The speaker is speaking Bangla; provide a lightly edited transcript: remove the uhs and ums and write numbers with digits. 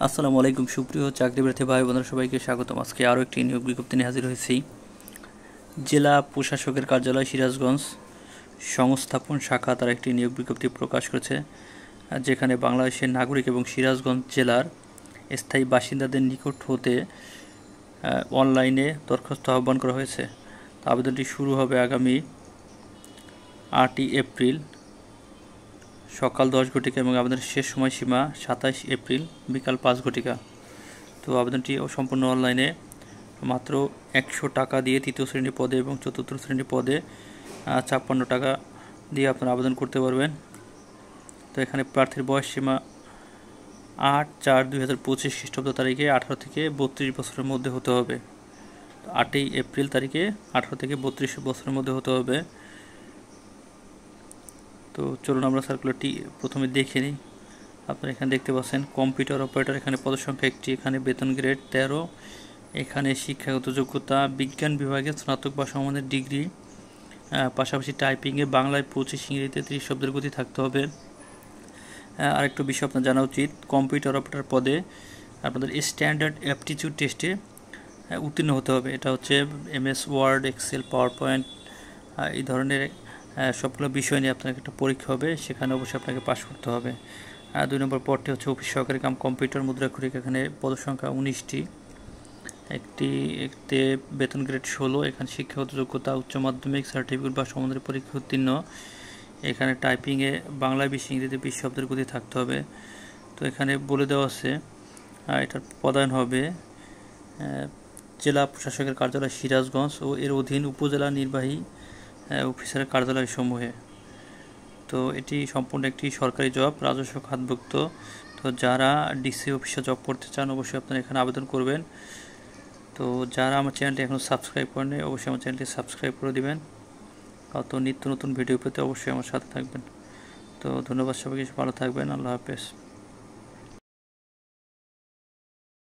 আসসালামু আলাইকুম সুপ্রিয় চাকরিপ্রার্থী ভাই বোনেরা, সবাইকে স্বাগতম। আজকে আরও একটি নিয়োগ বিজ্ঞপ্তি নিয়ে হাজির হয়েছি। জেলা প্রশাসকের কার্যালয় সিরাজগঞ্জ সংস্থাপন শাখা তারা একটি নিয়োগ বিজ্ঞপ্তি প্রকাশ করেছে, যেখানে বাংলাদেশের নাগরিক এবং সিরাজগঞ্জ জেলার স্থায়ী বাসিন্দাদের নিকট হতে অনলাইনে দরখাস্ত আহ্বান করা হয়েছে। আবেদনটি শুরু হবে আগামী 8ই এপ্রিল সকাল 10 ঘটিকা এবং আবেদনের শেষ সময়সীমা 27 এপ্রিল বিকাল 5 ঘটিকা। তো আবেদনটি সম্পূর্ণ অনলাইনে। মাত্র 100 টাকা দিয়ে তৃতীয় শ্রেণীর পদে এবং চতুর্থ শ্রেণীর পদে 56 টাকা দিয়ে আপনারা আবেদন করতে পারবেন। তো এখানে প্রার্থীর বয়স সীমা 8/4/2025 খ্রিস্টাব্দ তারিখে 18 থেকে 32 বছরের মধ্যে হতে হবে। 8ই এপ্রিল তারিখে 18 থেকে 32 বছরের মধ্যে হতে হবে। তো চলুন আমরা সার্কুলারটি প্রথমে দেখে নিই। আপনারা এখানে দেখতে পাচ্ছেন কম্পিউটার অপারেটর, এখানে পদসংখ্যা 1টি, এখানে বেতন গ্রেড 13, এখানে শিক্ষাগত যোগ্যতা বিজ্ঞান বিভাগে স্নাতক বা সমানের ডিগ্রি, পাশাপাশি টাইপিংয়ে বাংলায় 25, ইংরেজিতে 30 শব্দের গতি থাকতে হবে। আরেকটু বিষয় আপনার জানা উচিত, কম্পিউটার অপারেটর পদে আপনাদের স্ট্যান্ডার্ড অ্যাপটিটিউড টেস্টে উত্তীর্ণ হতে হবে। এটা হচ্ছে MS Word, Excel, PowerPoint এই ধরনের সবগুলো বিষয় নিয়ে আপনার একটা পরীক্ষা হবে, সেখানে অবশ্যই আপনাকে পাস করতে হবে। 2 নম্বর পদটি হচ্ছে অফিস সহকারী কাম কম্পিউটার মুদ্রাক্ষরিক, এখানে পদসংখ্যা 19টি, একটি বেতন গ্রেড 16, এখানে শিক্ষাগত যোগ্যতা উচ্চ মাধ্যমিক সার্টিফিকেট বা সমানের পরীক্ষা উত্তীর্ণ, এখানে টাইপিংয়ে বাংলায় 20, ইংরেজিতে 20 শব্দের গতি থাকতে হবে। তো এখানে বলে দেওয়া আছে এটার পদায়ন হবে জেলা প্রশাসকের কার্যালয় সিরাজগঞ্জ ও এর অধীন উপজেলা নির্বাহী অফিসারের কার্যালয় সমূহে। তো এটি সম্পূর্ণ একটি সরকারি জব, রাজস্ব খাতভুক্ত। তো যারা ডিসি অফিসে জব করতে চান অবশ্যই আপনারা এখানে আবেদন করবেন। তো যারা আমার চ্যানেলটি এখনও সাবস্ক্রাইব করেনি অবশ্যই আমার চ্যানেলটি সাবস্ক্রাইব করে দিবেন। তো নিত্য নতুন ভিডিও পেতে অবশ্যই আমার সাথে থাকবেন। তো ধন্যবাদ সবাইকে, ভালো থাকবেন, আল্লাহ হাফেজ।